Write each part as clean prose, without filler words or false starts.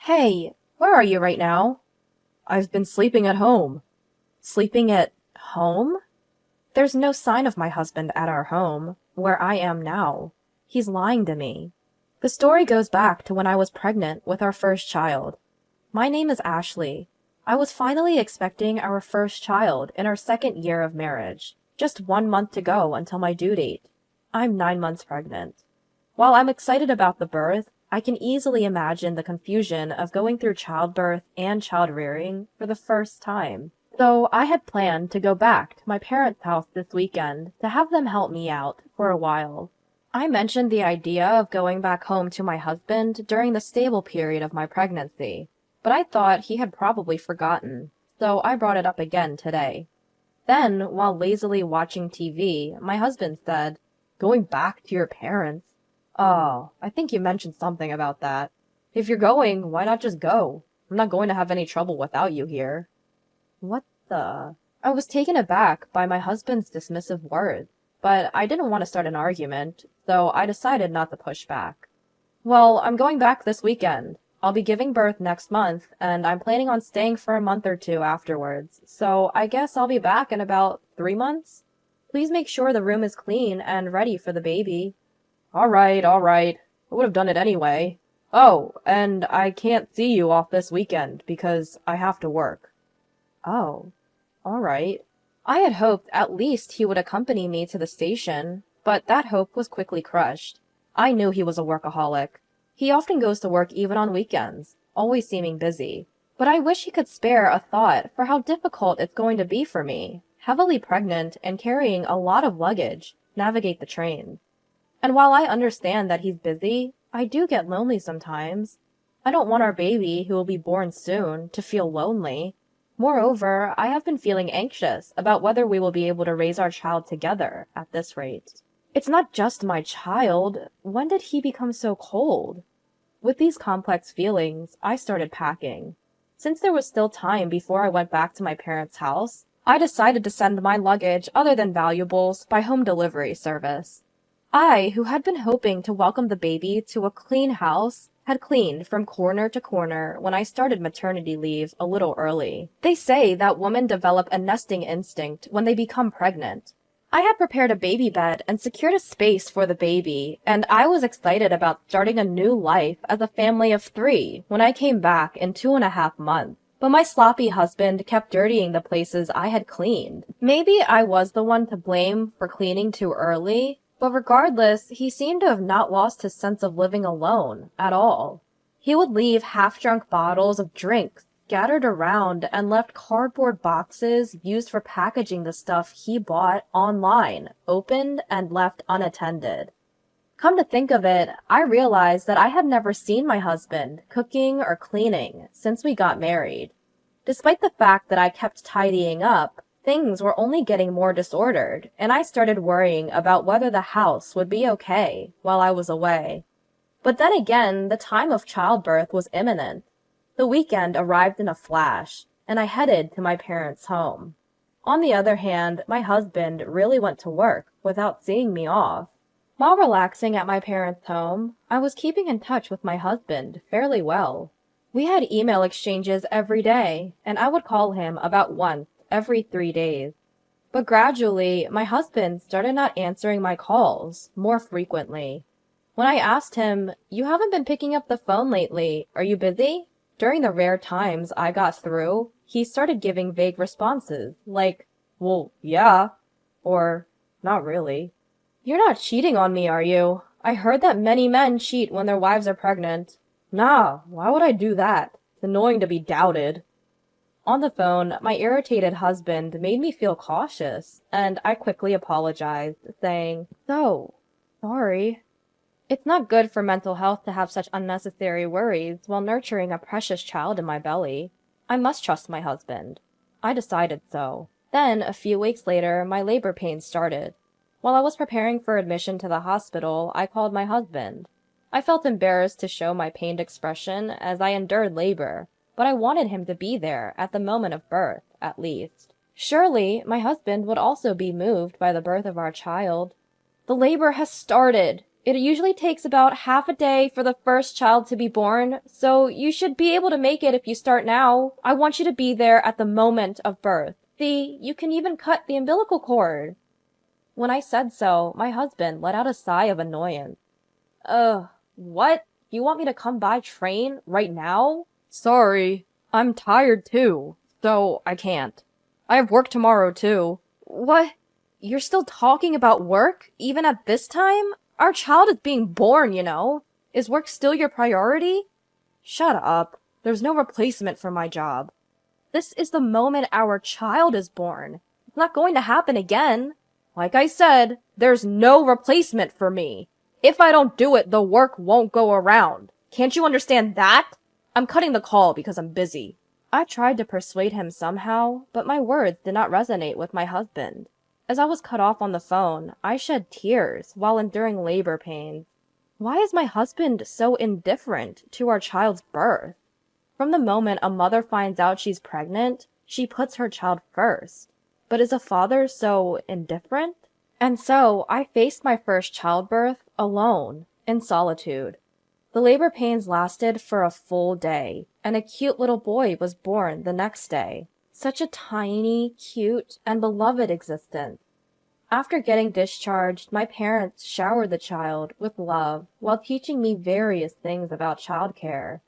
Hey, where are you right now? I've been sleeping at home. Sleeping at home? There's no sign of my husband at our home, where I am now. He's lying to me. The story goes back to when I was pregnant with our first child. My name is Ashley. I was finally expecting our first child in our second year of marriage, just 1 month to go until my due date. I'm 9 months pregnant. While I'm excited about the birth, I can easily imagine the confusion of going through childbirth and child rearing for the first time. So I had planned to go back to my parents' house this weekend to have them help me out for a while. I mentioned the idea of going back home to my husband during the stable period of my pregnancy, but I thought he had probably forgotten, so I brought it up again today. Then, while lazily watching TV, my husband said, "Going back to your parents? Oh, I think you mentioned something about that. If you're going, why not just go? I'm not going to have any trouble without you here." What the? I was taken aback by my husband's dismissive words, but I didn't want to start an argument, so I decided not to push back. "Well, I'm going back this weekend. I'll be giving birth next month, and I'm planning on staying for a month or two afterwards, so I guess I'll be back in about 3 months. Please make sure the room is clean and ready for the baby." All right. I would have done it anyway. Oh, and I can't see you off this weekend because I have to work. Oh, all right. I had hoped at least he would accompany me to the station, but that hope was quickly crushed. I knew he was a workaholic. He often goes to work even on weekends, always seeming busy. But I wish he could spare a thought for how difficult it's going to be for me, heavily pregnant and carrying a lot of luggage, navigate the train. And while I understand that he's busy, I do get lonely sometimes. I don't want our baby, who will be born soon, to feel lonely. Moreover, I have been feeling anxious about whether we will be able to raise our child together at this rate. It's not just my child. When did he become so cold? With these complex feelings, I started packing. Since there was still time before I went back to my parents' house, I decided to send my luggage other than valuables by home delivery service. I, who had been hoping to welcome the baby to a clean house, had cleaned from corner to corner when I started maternity leave a little early. They say that women develop a nesting instinct when they become pregnant. I had prepared a baby bed and secured a space for the baby, and I was excited about starting a new life as a family of 3 when I came back in 2.5 months. But my sloppy husband kept dirtying the places I had cleaned. Maybe I was the one to blame for cleaning too early, but regardless, he seemed to have not lost his sense of living alone at all. He would leave half-drunk bottles of drinks scattered around and left cardboard boxes used for packaging the stuff he bought online, opened and left unattended. Come to think of it, I realized that I had never seen my husband cooking or cleaning since we got married. Despite the fact that I kept tidying up, things were only getting more disordered, and I started worrying about whether the house would be okay while I was away. But then again, the time of childbirth was imminent. The weekend arrived in a flash, and I headed to my parents' home. On the other hand, my husband really went to work without seeing me off. While relaxing at my parents' home, I was keeping in touch with my husband fairly well. We had email exchanges every day, and I would call him about once every 3 days. But gradually, my husband started not answering my calls more frequently. When I asked him, "You haven't been picking up the phone lately, are you busy?" During the rare times I got through, he started giving vague responses, like, "Well, yeah," or, "Not really." "You're not cheating on me, are you? I heard that many men cheat when their wives are pregnant." "Nah, why would I do that? It's annoying to be doubted." On the phone, my irritated husband made me feel cautious, and I quickly apologized, saying, "So, sorry." It's not good for mental health to have such unnecessary worries while nurturing a precious child in my belly. I must trust my husband. I decided so. Then, a few weeks later, my labor pains started. While I was preparing for admission to the hospital, I called my husband. I felt embarrassed to show my pained expression as I endured labor, but I wanted him to be there at the moment of birth, at least. Surely, my husband would also be moved by the birth of our child. "The labor has started. It usually takes about half a day for the first child to be born, so you should be able to make it if you start now. I want you to be there at the moment of birth. See, you can even cut the umbilical cord. When I said so, my husband let out a sigh of annoyance. What? You want me to come by train right now? Sorry, I'm tired too, so I can't. I have work tomorrow too. What? You're still talking about work, even at this time? Our child is being born, you know. Is work still your priority? Shut up. There's no replacement for my job. This is the moment our child is born. It's not going to happen again. Like I said, there's no replacement for me. If I don't do it, the work won't go around. Can't you understand that? I'm cutting the call because I'm busy. I tried to persuade him somehow, but my words did not resonate with my husband. As I was cut off on the phone, I shed tears while enduring labor pains. Why is my husband so indifferent to our child's birth? From the moment a mother finds out she's pregnant, she puts her child first. But is a father so indifferent? And so I faced my first childbirth alone, in solitude. The labor pains lasted for a full day, and a cute little boy was born the next day. Such a tiny, cute, and beloved existence. After getting discharged, my parents showered the child with love while teaching me various things about childcare.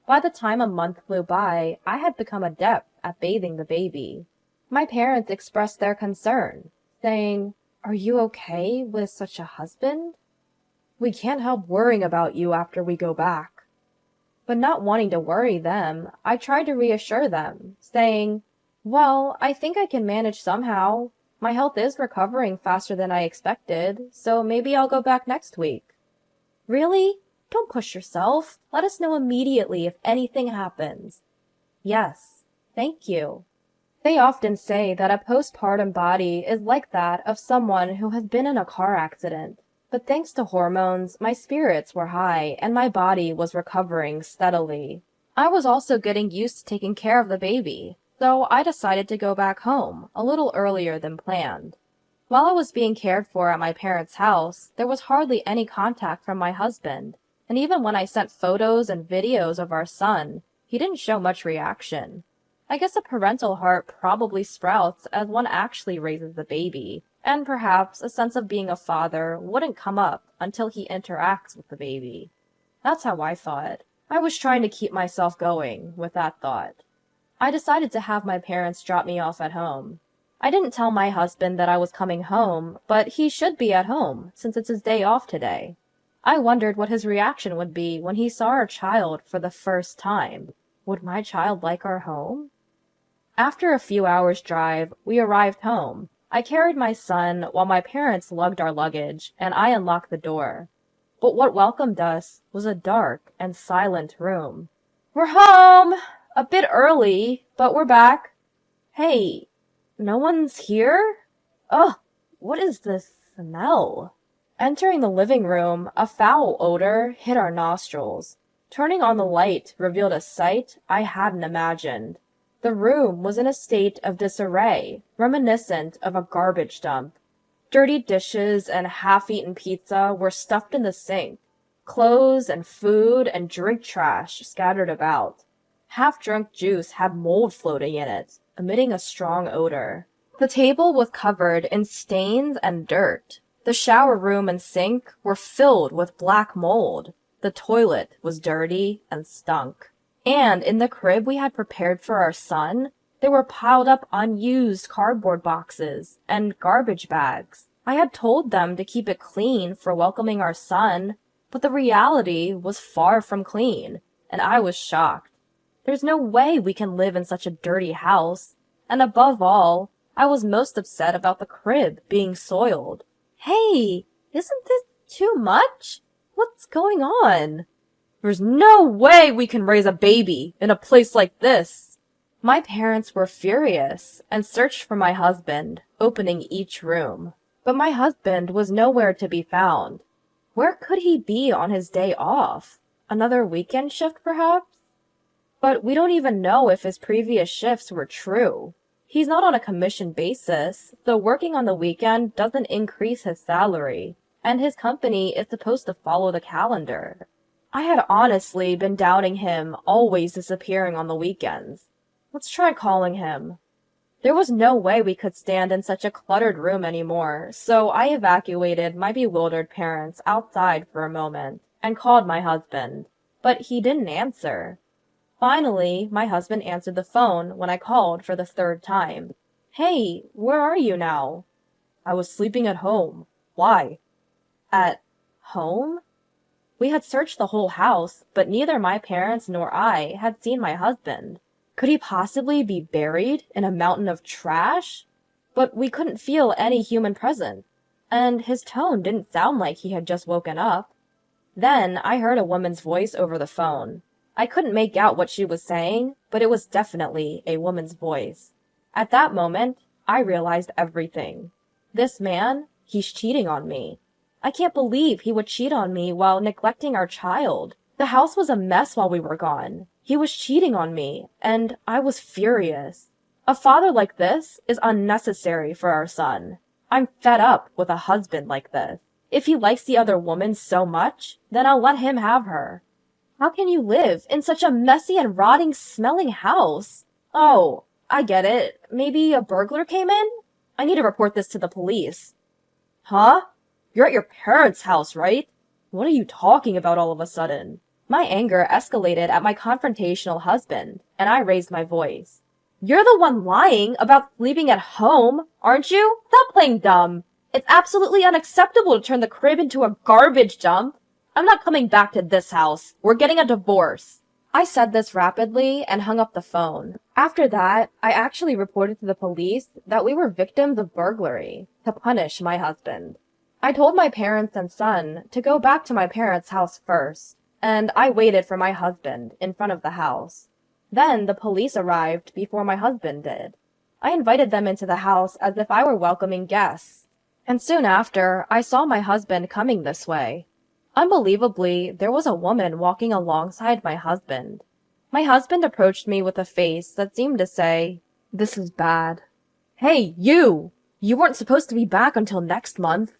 By the time a month flew by, I had become adept at bathing the baby. My parents expressed their concern, saying, "Are you okay with such a husband?" We can't help worrying about you after we go back. But not wanting to worry them, I tried to reassure them, saying, "Well, I think I can manage somehow. My health is recovering faster than I expected, so maybe I'll go back next week." "Really? Don't push yourself. Let us know immediately if anything happens." "Yes, thank you." They often say that a postpartum body is like that of someone who has been in a car accident. But thanks to hormones, my spirits were high and my body was recovering steadily. I was also getting used to taking care of the baby, so I decided to go back home a little earlier than planned. While I was being cared for at my parents' house, there was hardly any contact from my husband, and even when I sent photos and videos of our son, he didn't show much reaction. I guess a parental heart probably sprouts as one actually raises the baby, and perhaps a sense of being a father wouldn't come up until he interacts with the baby. That's how I thought. I was trying to keep myself going with that thought. I decided to have my parents drop me off at home. I didn't tell my husband that I was coming home, but he should be at home since it's his day off today. I wondered what his reaction would be when he saw our child for the first time. Would my child like our home? After a few hours' drive, we arrived home. I carried my son while my parents lugged our luggage, and I unlocked the door. But what welcomed us was a dark and silent room. "We're home! A bit early, but we're back." "Hey, no one's here? Ugh, what is this smell?" Entering the living room, a foul odor hit our nostrils. Turning on the light revealed a sight I hadn't imagined. The room was in a state of disarray, reminiscent of a garbage dump. Dirty dishes and half-eaten pizza were stuffed in the sink. Clothes and food and drink trash scattered about. Half-drunk juice had mold floating in it, emitting a strong odor. The table was covered in stains and dirt. The shower room and sink were filled with black mold. The toilet was dirty and stunk. And in the crib we had prepared for our son, there were piled up unused cardboard boxes and garbage bags. I had told them to keep it clean for welcoming our son, but the reality was far from clean, and I was shocked. There's no way we can live in such a dirty house, and above all, I was most upset about the crib being soiled. "Hey, isn't this too much? What's going on?" "There's no way we can raise a baby in a place like this." My parents were furious and searched for my husband, opening each room. But my husband was nowhere to be found. Where could he be on his day off? Another weekend shift, perhaps? But we don't even know if his previous shifts were true. He's not on a commission basis, so working on the weekend doesn't increase his salary. and his company is supposed to follow the calendar. I had honestly been doubting him always disappearing on the weekends. Let's try calling him. There was no way we could stand in such a cluttered room anymore, so I evacuated my bewildered parents outside for a moment and called my husband, but he didn't answer. Finally, my husband answered the phone when I called for the third time. Hey, where are you now? I was sleeping at home. Why? At home? We had searched the whole house, but neither my parents nor I had seen my husband. Could he possibly be buried in a mountain of trash? But we couldn't feel any human presence, and his tone didn't sound like he had just woken up. Then I heard a woman's voice over the phone. I couldn't make out what she was saying, but it was definitely a woman's voice. At that moment, I realized everything. This man, he's cheating on me. I can't believe he would cheat on me while neglecting our child. The house was a mess while we were gone. He was cheating on me, and I was furious. A father like this is unnecessary for our son. I'm fed up with a husband like this. If he likes the other woman so much, then I'll let him have her. How can you live in such a messy and rotting smelling house? Oh, I get it. Maybe a burglar came in? I need to report this to the police. Huh? You're at your parents' house, right? What are you talking about all of a sudden? My anger escalated at my confrontational husband, and I raised my voice. You're the one lying about sleeping at home, aren't you? Stop playing dumb. It's absolutely unacceptable to turn the crib into a garbage dump. I'm not coming back to this house. We're getting a divorce. I said this rapidly and hung up the phone. After that, I actually reported to the police that we were victims of burglary to punish my husband. I told my parents and son to go back to my parents' house first, and I waited for my husband in front of the house. Then the police arrived before my husband did. I invited them into the house as if I were welcoming guests. And soon after, I saw my husband coming this way. Unbelievably, there was a woman walking alongside my husband. My husband approached me with a face that seemed to say, "This is bad." Hey, you! You weren't supposed to be back until next month.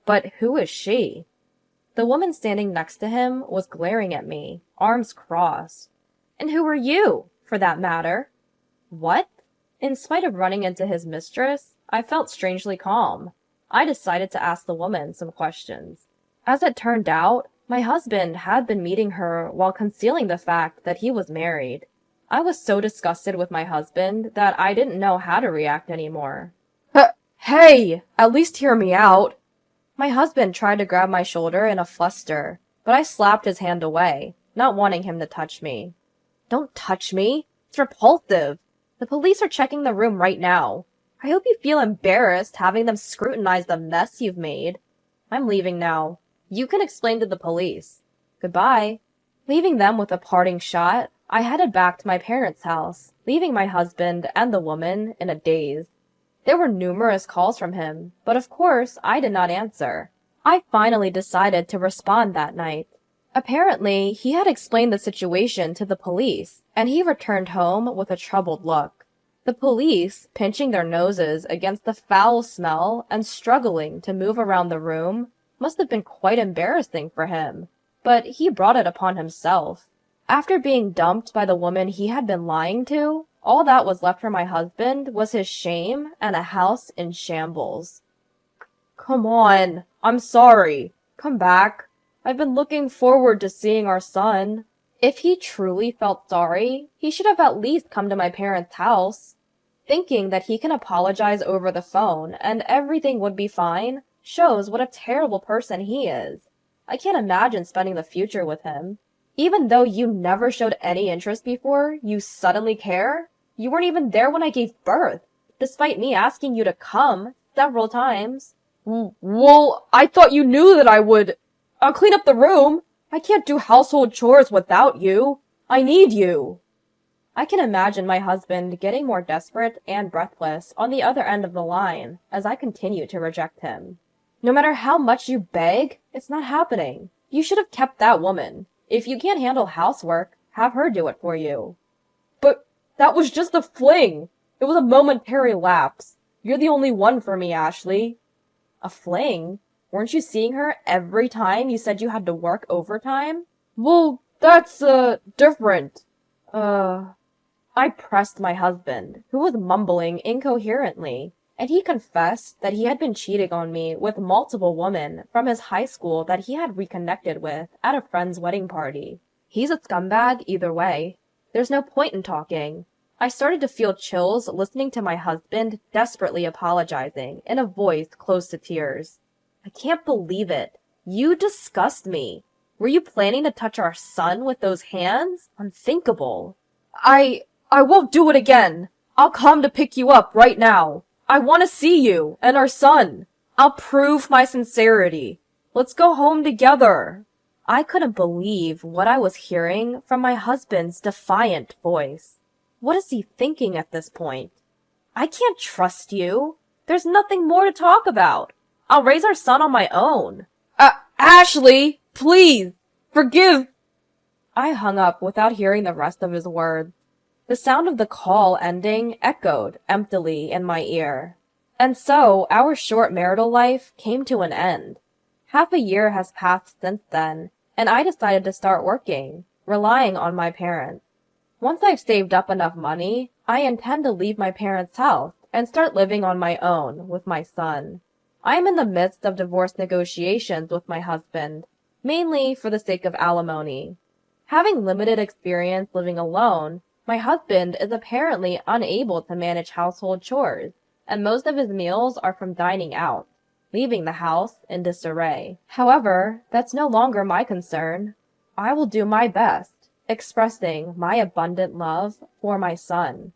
But who is she? The woman standing next to him was glaring at me, arms crossed. And who are you, for that matter? What? In spite of running into his mistress, I felt strangely calm. I decided to ask the woman some questions. As it turned out, my husband had been meeting her while concealing the fact that he was married. I was so disgusted with my husband that I didn't know how to react anymore. Hey, at least hear me out. My husband tried to grab my shoulder in a fluster, but I slapped his hand away, not wanting him to touch me. Don't touch me. It's repulsive. The police are checking the room right now. I hope you feel embarrassed having them scrutinize the mess you've made. I'm leaving now. You can explain to the police. Goodbye. Leaving them with a parting shot, I headed back to my parents' house, leaving my husband and the woman in a daze. There were numerous calls from him, but of course I did not answer. I finally decided to respond that night. Apparently, he had explained the situation to the police, and he returned home with a troubled look. The police, pinching their noses against the foul smell and struggling to move around the room, must have been quite embarrassing for him, but he brought it upon himself. After being dumped by the woman he had been lying to, all that was left for my husband was his shame and a house in shambles. Come on, I'm sorry. Come back. I've been looking forward to seeing our son. If he truly felt sorry, he should have at least come to my parents' house. Thinking that he can apologize over the phone and everything would be fine shows what a terrible person he is. I can't imagine spending the future with him. Even though you never showed any interest before, you suddenly care? You weren't even there when I gave birth, despite me asking you to come several times. Well, I thought you knew that I would. I'll clean up the room. I can't do household chores without you. I need you. I can imagine my husband getting more desperate and breathless on the other end of the line as I continue to reject him. No matter how much you beg, it's not happening. You should have kept that woman. If you can't handle housework, have her do it for you. But that was just a fling. It was a momentary lapse. You're the only one for me, Ashley. A fling? Weren't you seeing her every time you said you had to work overtime? Well, that's, different. I pressed my husband, who was mumbling incoherently, and he confessed that he had been cheating on me with multiple women from his high school that he had reconnected with at a friend's wedding party. He's a scumbag either way. There's no point in talking. I started to feel chills listening to my husband desperately apologizing in a voice close to tears. I can't believe it. You disgust me. Were you planning to touch our son with those hands? Unthinkable. I won't do it again. I'll come to pick you up right now. I want to see you and our son. I'll prove my sincerity. Let's go home together. I couldn't believe what I was hearing from my husband's defiant voice. What is he thinking at this point? I can't trust you. There's nothing more to talk about. I'll raise our son on my own. Ashley, please, forgive. I hung up without hearing the rest of his words. The sound of the call ending echoed emptily in my ear. And so our short marital life came to an end. Half a year has passed since then, and I decided to start working, relying on my parents. Once I've saved up enough money, I intend to leave my parents' house and start living on my own with my son. I am in the midst of divorce negotiations with my husband, mainly for the sake of alimony. Having limited experience living alone, my husband is apparently unable to manage household chores, and most of his meals are from dining out, leaving the house in disarray. However, that's no longer my concern. I will do my best, expressing my abundant love for my son.